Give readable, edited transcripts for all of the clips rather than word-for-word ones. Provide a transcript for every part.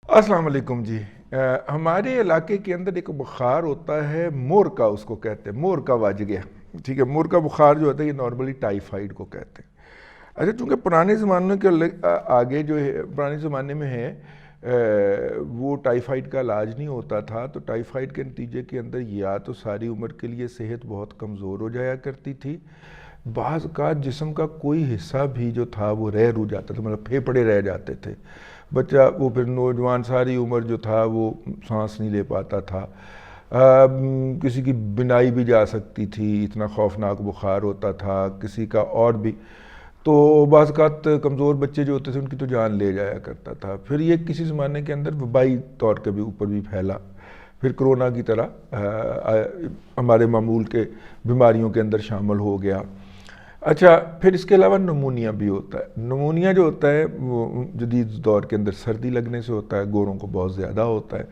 السلام علیکم جی۔ ہمارے علاقے کے اندر ایک بخار ہوتا ہے مور کا، اس کو کہتے ہیں مور کا واج گیا، ٹھیک ہے۔ مور کا بخار جو ہوتا ہے یہ نارملی ٹائیفائڈ کو کہتے ہیں۔ اچھا، چونکہ پرانے زمانے کے آگے جو ہے، پرانے زمانے میں ہے وہ ٹائیفائڈ کا علاج نہیں ہوتا تھا، تو ٹائیفائڈ کے نتیجے کے اندر یا تو ساری عمر کے لیے صحت بہت کمزور ہو جایا کرتی تھی، بعض کا جسم کا کوئی حصہ بھی جو تھا وہ رو جاتا تھا، مطلب پھیپھڑے رہ جاتے تھے بچہ، وہ پھر نوجوان ساری عمر جو تھا وہ سانس نہیں لے پاتا تھا، کسی کی بینائی بھی جا سکتی تھی، اتنا خوفناک بخار ہوتا تھا، کسی کا اور بھی، تو بعض اوقات کمزور بچے جو ہوتے تھے ان کی تو جان لے جایا کرتا تھا۔ پھر یہ کسی زمانے کے اندر وبائی طور کے بھی اوپر بھی پھیلا، پھر کرونا کی طرح ہمارے معمول کے بیماریوں کے اندر شامل ہو گیا۔ اچھا، پھر اس کے علاوہ نمونیا بھی ہوتا ہے۔ نمونیا جو ہوتا ہے وہ جدید دور کے اندر سردی لگنے سے ہوتا ہے، گوروں کو بہت زیادہ ہوتا ہے،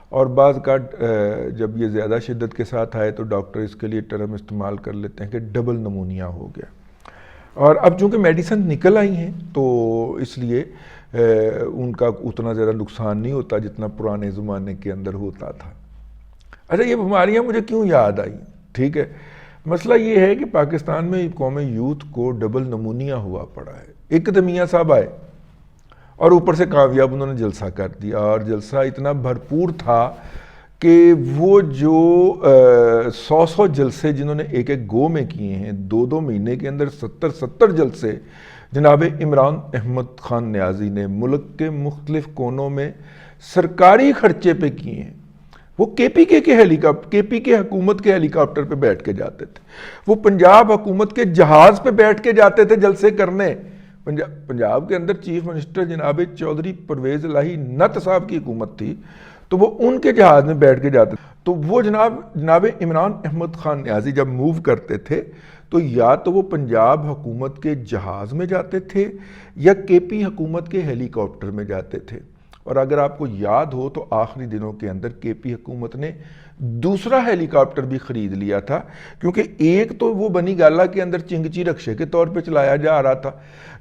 اور بعض کا جب یہ زیادہ شدت کے ساتھ آئے تو ڈاکٹر اس کے لیے ٹرم استعمال کر لیتے ہیں کہ ڈبل نمونیا ہو گیا۔ اور اب چونکہ میڈیسن نکل آئی ہیں تو اس لیے ان کا اتنا زیادہ نقصان نہیں ہوتا جتنا پرانے زمانے کے اندر ہوتا تھا۔ اچھا، یہ بیماریاں مجھے کیوں یاد آئیں؟ ٹھیک ہے، مسئلہ یہ ہے کہ پاکستان میں قوم یوتھ کو ڈبل نمونیا ہوا پڑا ہے۔ ایک تو میاں صاحب آئے اور اوپر سے کامیاب انہوں نے جلسہ کر دیا، اور جلسہ اتنا بھرپور تھا کہ وہ جو 100 جلسے جنہوں نے ایک گو میں کیے ہیں، 2 مہینے کے اندر 70 جلسے جناب عمران احمد خان نیازی نے ملک کے مختلف کونوں میں سرکاری خرچے پہ کیے ہیں۔ وہ کے پی کے حکومت کے ہیلی کاپٹر پہ بیٹھ کے جاتے تھے، وہ پنجاب حکومت کے جہاز پہ بیٹھ کے جاتے تھے جلسے کرنے۔ پنجاب کے اندر چیف منسٹر جناب چودھری پرویز الہی نت صاحب کی حکومت تھی، تو وہ ان کے جہاز میں بیٹھ کے جاتے تھے۔ تو وہ جناب عمران احمد خان نیازی جب موو کرتے تھے تو یا تو وہ پنجاب حکومت کے جہاز میں جاتے تھے یا کے پی حکومت کے ہیلی کاپٹر میں جاتے تھے۔ اور اگر آپ کو یاد ہو تو آخری دنوں کے اندر کے پی حکومت نے دوسرا ہیلی کاپٹر بھی خرید لیا تھا، کیونکہ ایک تو وہ بنی گالہ کے اندر چنگچی رکشے کے طور پہ چلایا جا رہا تھا،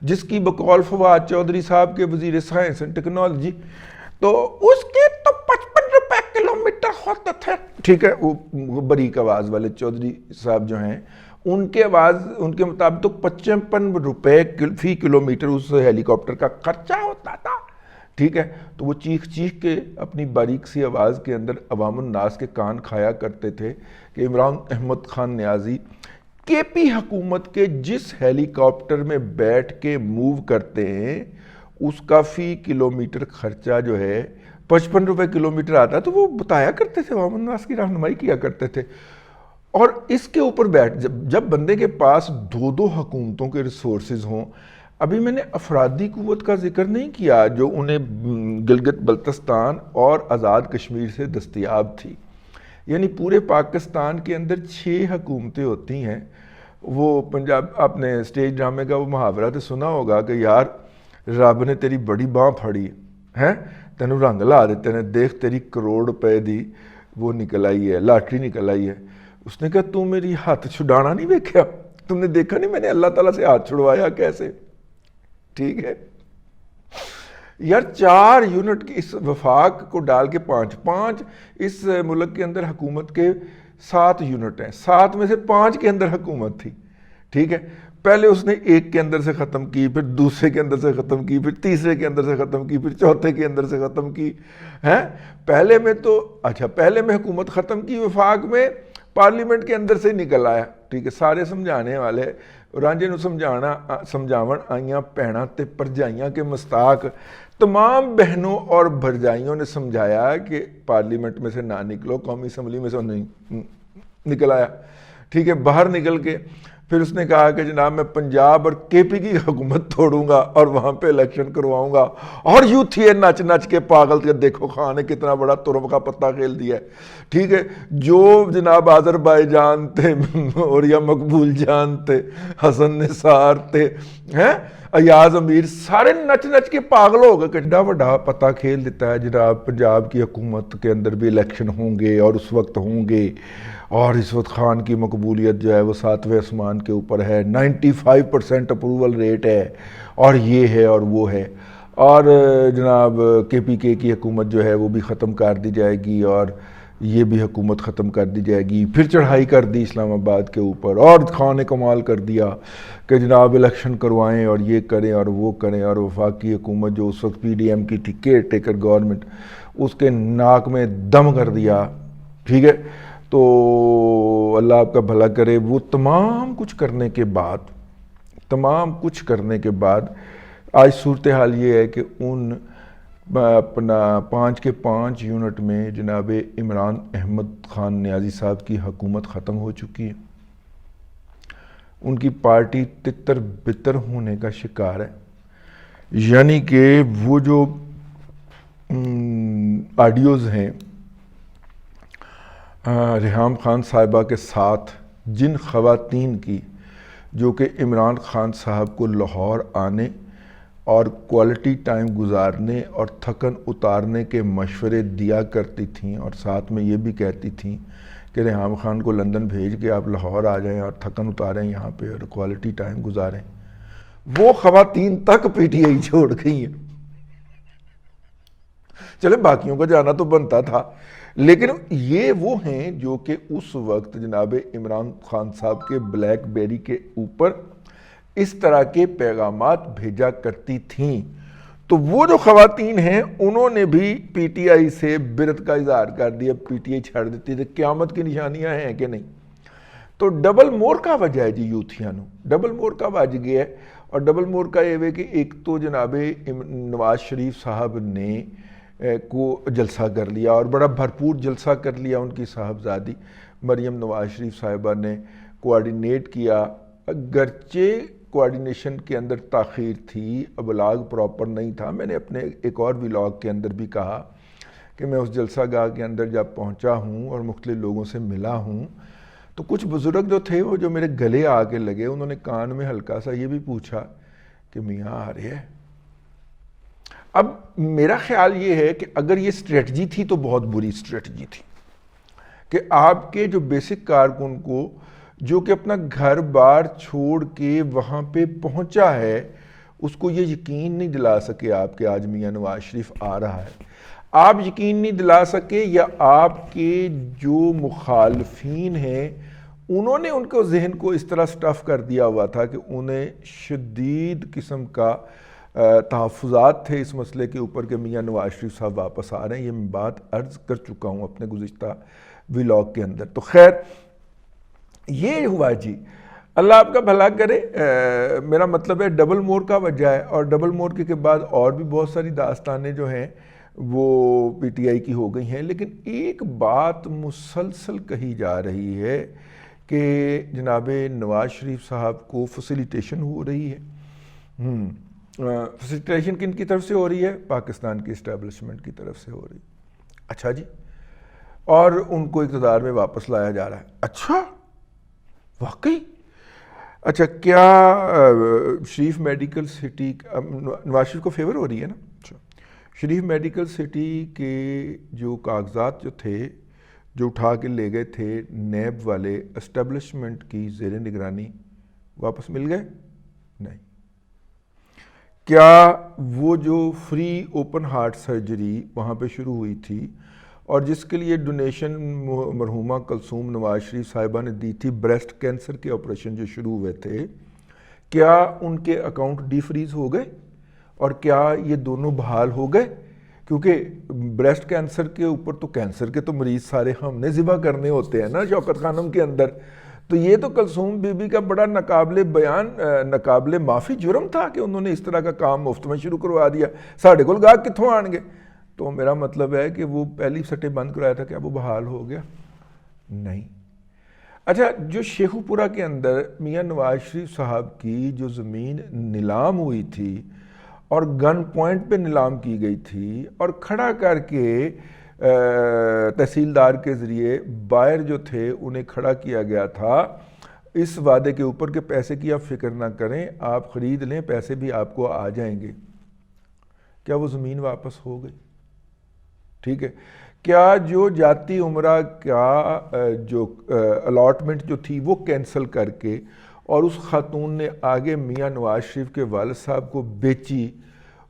جس کی بقول فواد چودھری صاحب کے وزیر سائنس اینڈ ٹیکنالوجی، تو اس کے تو 55 روپے کلومیٹر ہوتے تھے، ٹھیک ہے۔ وہ بریک آواز والے چودھری صاحب جو ہیں، ان کے مطابق تو 55 روپے فی کلومیٹر اس ہیلی کاپٹر کا خرچہ ہوتا تھا، ٹھیک ہے۔ تو وہ چیخ کے اپنی باریک سی آواز کے اندر عوام الناس کے کان کھایا کرتے تھے کہ عمران احمد خان نیازی کے پی حکومت کے جس ہیلی کاپٹر میں بیٹھ کے موو کرتے ہیں اس کا فی کلومیٹر خرچہ جو ہے 55 روپے کلومیٹر آتا ہے، تو وہ بتایا کرتے تھے، عوام الناس کی رہنمائی کیا کرتے تھے۔ اور اس کے اوپر جب بندے کے پاس 2 حکومتوں کے ریسورسز ہوں، ابھی میں نے افرادی قوت کا ذکر نہیں کیا جو انہیں گلگت بلتستان اور آزاد کشمیر سے دستیاب تھی، یعنی پورے پاکستان کے اندر 6 حکومتیں ہوتی ہیں۔ وہ پنجاب، آپ نے اسٹیج ڈرامے کا وہ محاورہ تو سنا ہوگا کہ یار رب نے تیری بڑی باں پھڑی ہے، تینوں رنگ لا دیتے نے، دیکھ تیری کروڑ روپے دی وہ نکل آئی ہے، لاٹری نکل آئی ہے۔ اس نے کہا تو میری ہاتھ چھڑانا نہیں دیکھا، تم نے دیکھا نہیں میں نے اللہ تعالیٰ سے ہاتھ چھڑوایا کیسے، ٹھیک ہے یار۔ 4 یونٹ کی اس وفاق کو ڈال کے 5 اس ملک کے اندر حکومت کے 7 یونٹ ہیں، 7 میں سے 5 کے اندر حکومت تھی، ٹھیک ہے۔ پہلے اس نے 1 کے اندر سے ختم کی، پھر دوسرے کے اندر سے ختم کی، پھر تیسرے کے اندر سے ختم کی، پھر چوتھے کے اندر سے ختم کی ہیں۔ پہلے میں حکومت ختم کی، وفاق میں پارلیمنٹ کے اندر سے نکل آیا، ٹھیک ہے۔ سارے سمجھانے والے رانجے نو سمجھاون آئیاں بہناں تے پرجائیاں کے مستاق تمام بہنوں اور بھرجائیوں نے سمجھایا کہ پارلیمنٹ میں سے نہ نکلو، قومی اسمبلی میں سے نہیں نکل آیا، ٹھیک ہے۔ باہر نکل کے پھر اس نے کہا کہ جناب میں پنجاب اور کے پی کی حکومت توڑوں گا اور وہاں پہ الیکشن کرواؤں گا، اور یوں تھی نچ کے پاگل کے، دیکھو خان نے کتنا بڑا ترب کا پتہ کھیل دیا ہے، ٹھیک ہے۔ جو جناب آذربائیجان تھے اور یا مقبول جان تھے، حسن نثار تھے، ایاز امیر، سارے نچ کے پاگل ہو گئے کہ ایڈا بڑا پتہ کھیل دیتا ہے جناب، پنجاب کی حکومت کے اندر بھی الیکشن ہوں گے اور اس وقت ہوں گے، اور اس وقت خان کی مقبولیت جو ہے وہ 7ویں آسمان کے اوپر ہے، 95% اپروول ریٹ ہے، اور یہ ہے اور وہ ہے۔ اور جناب کے پی کے کی حکومت جو ہے وہ بھی ختم کر دی جائے گی، اور یہ بھی حکومت ختم کر دی جائے گی، پھر چڑھائی کر دی اسلام آباد کے اوپر، اور خان کمال کر دیا کہ جناب الیکشن کروائیں اور یہ کریں اور وہ کریں، اور وفاقی حکومت جو اس وقت پی ڈی ایم کی تھی، کیئر ٹیکر گورنمنٹ، اس کے ناک میں دم کر دیا، ٹھیک ہے۔ تو اللہ آپ کا بھلا کرے۔ وہ تمام کچھ کرنے کے بعد آج صورتحال یہ ہے کہ ان اپنا 5 کے 5 یونٹ میں جناب عمران احمد خان نیازی صاحب کی حکومت ختم ہو چکی ہے، ان کی پارٹی تتر بتر ہونے کا شکار ہے۔ یعنی کہ وہ جو آڈیوز ہیں ریحام خان صاحبہ کے ساتھ جن خواتین کی جو کہ عمران خان صاحب کو لاہور آنے اور کوالٹی ٹائم گزارنے اور تھکن اتارنے کے مشورے دیا کرتی تھیں، اور ساتھ میں یہ بھی کہتی تھیں کہ ریحام خان کو لندن بھیج کے آپ لاہور آ جائیں اور تھکن اتاریں یہاں پہ اور کوالٹی ٹائم گزاریں، وہ خواتین تک پی ٹی آئی چھوڑ گئی ہیں۔ چلے باقیوں کا جانا تو بنتا تھا، لیکن یہ وہ ہیں جو کہ اس وقت جناب عمران خان صاحب کے بلیک بیری کے اوپر اس طرح کے پیغامات بھیجا کرتی تھیں۔ تو وہ جو خواتین ہیں انہوں نے بھی پی ٹی آئی سے برت کا اظہار کر دیا، پی ٹی آئی چھڑ دیتی تھی۔ قیامت کی نشانیاں ہیں کہ نہیں؟ تو ڈبل مور کا وجہ ہے جی یوتھیانو، ڈبل مور کا وجہ گیا ہے، اور ڈبل مور کا یہ ہے کہ ایک تو جناب نواز شریف صاحب نے کو جلسہ کر لیا، اور بڑا بھرپور جلسہ کر لیا، ان کی صاحبزادی مریم نواز شریف صاحبہ نے کوارڈینیٹ کیا، اگرچہ کوارڈینیشن کے اندر تاخیر تھی، ابلاغ پراپر نہیں تھا۔ میں نے اپنے ایک اور ولاگ کے اندر بھی کہا کہ میں اس جلسہ گاہ کے اندر جب پہنچا ہوں اور مختلف لوگوں سے ملا ہوں تو کچھ بزرگ جو تھے وہ جو میرے گلے آ کے لگے، انہوں نے کان میں ہلکا سا یہ بھی پوچھا کہ میاں آ رہے ہیں۔ اب میرا خیال یہ ہے کہ اگر یہ اسٹریٹجی تھی تو بہت بری اسٹریٹجی تھی کہ آپ کے جو بیسک کارکن کو جو کہ اپنا گھر بار چھوڑ کے وہاں پہ پہنچا ہے، اس کو یہ یقین نہیں دلا سکے آپ کے آج میاں نواز شریف آ رہا ہے، آپ یقین نہیں دلا سکے، یا آپ کے جو مخالفین ہیں انہوں نے ان کو ذہن کو اس طرح سٹف کر دیا ہوا تھا کہ انہیں شدید قسم کا تحفظات تھے اس مسئلے کے اوپر کہ میاں نواز شریف صاحب واپس آ رہے ہیں۔ یہ میں بات عرض کر چکا ہوں اپنے گزشتہ ولاگ کے اندر۔ تو خیر یہ ہوا جی، اللہ آپ کا بھلا کرے۔ میرا مطلب ہے ڈبل مور کا وجہ ہے، اور ڈبل مور کے بعد اور بھی بہت ساری داستانیں جو ہیں وہ پی ٹی آئی کی ہو گئی ہیں، لیکن ایک بات مسلسل کہی جا رہی ہے کہ جناب نواز شریف صاحب کو فیسیلیٹیشن ہو رہی ہے۔ فیسیلیٹیشن کن کی طرف سے ہو رہی ہے؟ پاکستان کی اسٹیبلشمنٹ کی طرف سے ہو رہی ہے۔ اچھا جی، اور ان کو اقتدار میں واپس لایا جا رہا ہے۔ اچھا واقعی؟ اچھا، کیا شریف میڈیکل سٹی نواز شریف کو فیور ہو رہی ہے نا؟ اچھا، شریف میڈیکل سٹی کے جو کاغذات جو تھے جو اٹھا کے لے گئے تھے نیب والے اسٹیبلشمنٹ کی زیر نگرانی، واپس مل گئے؟ نہیں۔ کیا وہ جو فری اوپن ہارٹ سرجری وہاں پہ شروع ہوئی تھی اور جس کے لیے ڈونیشن مرحومہ کلثوم نواز شریف صاحبہ نے دی تھی، بریسٹ کینسر کے آپریشن جو شروع ہوئے تھے، کیا ان کے اکاؤنٹ ڈی فریز ہو گئے اور کیا یہ دونوں بحال ہو گئے؟ کیونکہ بریسٹ کینسر کے اوپر تو کینسر کے تو مریض سارے ہم نے ذبح کرنے ہوتے ہیں نا شوکت خانم کے اندر، تو یہ تو کلثوم بی بی کا بڑا ناقابل بیان ناقابل معافی جرم تھا کہ انہوں نے اس طرح کا کام مفت میں شروع کروا دیا۔ ساڑھے کول گاہ کتوں آن گے؟ تو میرا مطلب ہے کہ وہ پہلی سٹے بند کرایا تھا، کیا وہ بحال ہو گیا؟ نہیں۔ اچھا، جو شیخو پورہ کے اندر میاں نواز شریف صاحب کی جو زمین نیلام ہوئی تھی اور گن پوائنٹ پہ نیلام کی گئی تھی اور کھڑا کر کے تحصیلدار کے ذریعے بائر جو تھے انہیں کھڑا کیا گیا تھا اس وعدے کے اوپر کہ پیسے کی آپ فکر نہ کریں، آپ خرید لیں، پیسے بھی آپ کو آ جائیں گے، کیا وہ زمین واپس ہو گئی؟ ٹھیک ہے، کیا جو جاتی عمرہ کا جو الاٹمنٹ جو تھی وہ کینسل کر کے اور اس خاتون نے آگے میاں نواز شریف کے والد صاحب کو بیچی،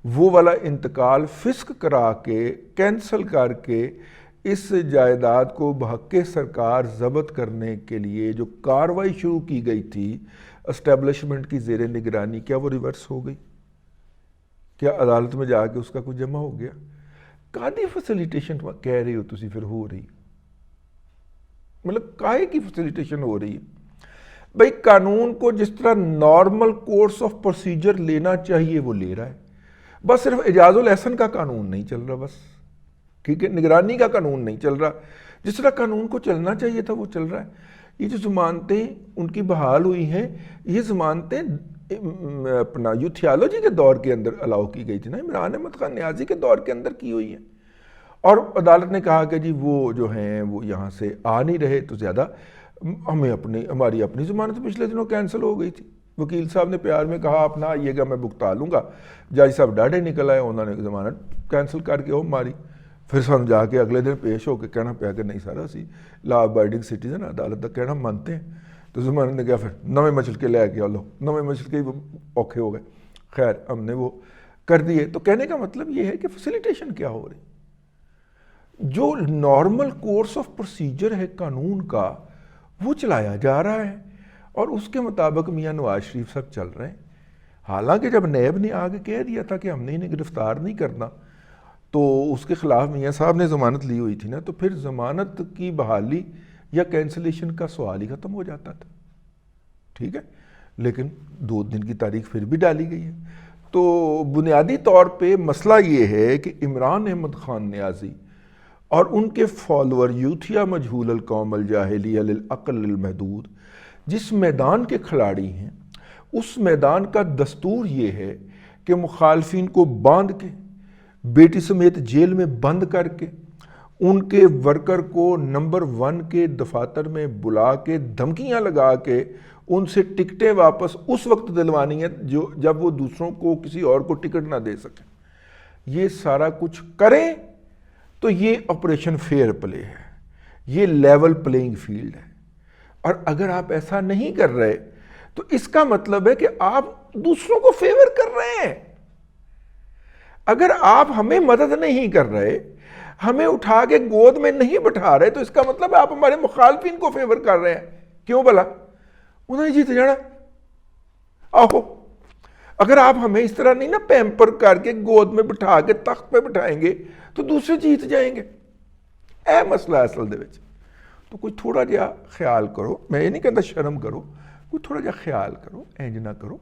وہ والا انتقال فسق کرا کے کینسل کر کے اس جائیداد کو بحق سرکار ضبط کرنے کے لیے جو کاروائی شروع کی گئی تھی اسٹیبلشمنٹ کی زیر نگرانی، کیا وہ ریورس ہو گئی؟ کیا عدالت میں جا کے اس کا کچھ جمع ہو گیا؟ کادی فیسیلیٹیشن کہہ رہی ہو تسی پھر ہو رہی، مطلب کائے کی فیسیلیٹیشن ہو رہی ہے؟ بھئی قانون کو جس طرح نارمل کورس آف پروسیجر لینا چاہیے وہ لے رہا ہے، بس صرف اعجاز الاحسن کا قانون نہیں چل رہا، بس ٹھیک ہے، نگرانی کا قانون نہیں چل رہا، جس طرح قانون کو چلنا چاہیے تھا وہ چل رہا ہے۔ یہ جو ضمانتیں ان کی بحال ہوئی ہیں، یہ ضمانتیں اپنا یوتھیالوجی کے دور کے اندر الاؤ کی گئی تھی نا، عمران احمد خان نیازی کے دور کے اندر کی ہوئی ہیں، اور عدالت نے کہا کہ جی وہ جو ہیں وہ یہاں سے آ نہیں رہے تو زیادہ ہماری اپنی ضمانت پچھلے دنوں کینسل ہو گئی تھی، وکیل صاحب نے پیار میں کہا اپنا آئیے گا میں بکتا لوں گا، جج صاحب ڈاڑھے نکل آئے، انہوں نے ضمانت کینسل کر کے ماری، پھر سن جا کے اگلے دن پیش ہو کے کہنا پیا کہ نہیں سارا سی لا ابائڈنگ سٹیزن عدالت کا کہنا مانتے ہیں، تو ضمانت نے کہا پھر نویں مچل کے لے کے لو، نویں مچل کے ہی اوکھے ہو گئے، خیر ہم نے وہ کر دیے۔ تو کہنے کا مطلب یہ ہے کہ فیسیلیٹیشن کیا ہو رہی، جو نارمل کورس آف پروسیجر ہے قانون کا وہ چلایا جا رہا ہے، اور اس کے مطابق میاں نواز شریف صاحب چل رہے ہیں۔ حالانکہ جب نیب نے آگے کہہ دیا تھا کہ ہم نے انہیں گرفتار نہیں کرنا، تو اس کے خلاف میاں صاحب نے ضمانت لی ہوئی تھی نا، تو پھر ضمانت کی بحالی یا کینسلیشن کا سوال ہی ختم ہو جاتا تھا، ٹھیک ہے، لیکن 2 دن کی تاریخ پھر بھی ڈالی گئی ہے۔ تو بنیادی طور پہ مسئلہ یہ ہے کہ عمران احمد خان نیازی اور ان کے فالوور یوتھیا مجہول القوم الجاہلیہ للعقل المحدود جس میدان کے کھلاڑی ہیں، اس میدان کا دستور یہ ہے کہ مخالفین کو باندھ کے بیٹی سمیت جیل میں بند کر کے ان کے ورکر کو نمبر 1 کے دفاتر میں بلا کے دھمکیاں لگا کے ان سے ٹکٹیں واپس اس وقت دلوانی ہیں جب وہ دوسروں کو کسی اور کو ٹکٹ نہ دے سکیں۔ یہ سارا کچھ کریں تو یہ آپریشن فیئر پلے ہے، یہ لیول پلینگ فیلڈ ہے، اور اگر آپ ایسا نہیں کر رہے تو اس کا مطلب ہے کہ آپ دوسروں کو فیور کر رہے ہیں۔ اگر آپ ہمیں مدد نہیں کر رہے، ہمیں اٹھا کے گود میں نہیں بٹھا رہے، تو اس کا مطلب ہے آپ ہمارے مخالفین کو فیور کر رہے ہیں۔ کیوں بھلا؟ انہیں جیت جانا۔ آہو، اگر آپ ہمیں اس طرح نہیں نا پیمپر کر کے گود میں بٹھا کے تخت پہ بٹھائیں گے تو دوسرے جیت جائیں گے۔ اے مسئلہ اصل دے وچ تو کوئی تھوڑا جہا خیال کرو، میں یہ نہیں کہتا شرم کرو، کوئی تھوڑا جہا خیال کرو، اینج نہ کرو،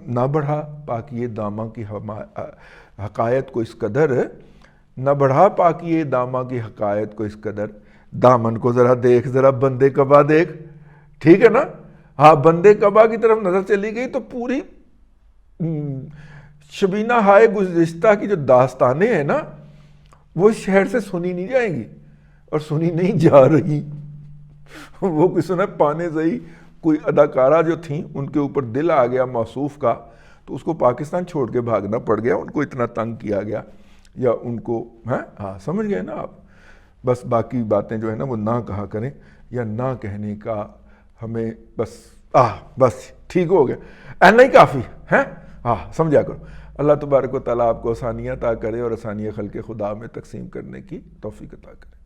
نہ بڑھا پاکیے داماں کی حقائق کو اس قدر، نہ بڑھا پاکیے داماں کی حقائق کو اس قدر، دامن کو ذرا دیکھ، ذرا بندے کعبہ دیکھ، ٹھیک ہے نا؟ ہاں، بندے کعبہ کی طرف نظر چلی گئی تو پوری شبینہ ہائے گزشتہ کی جو داستانیں ہیں نا وہ اس شہر سے سنی نہیں جائیں گی، اور سنی نہیں جا رہی۔ وہ کوئی سنا پانے زئی کوئی اداکارہ جو تھیں، ان کے اوپر دل آ گیا موصوف کا، تو اس کو پاکستان چھوڑ کے بھاگنا پڑ گیا، ان کو اتنا تنگ کیا گیا، یا ان کو ہاں سمجھ گئے نا آپ۔ بس باقی باتیں جو ہے نا وہ نہ کہا کریں، یا نہ کہنے کا ہمیں بس ٹھیک ہو گیا، اینا ہی کافی ہے، سمجھا کرو۔ اللہ تبارک و تعالیٰ آپ کو آسانیاں عطا کرے اور آسانیاں خلق خدا میں تقسیم کرنے کی توفیق عطا کرے۔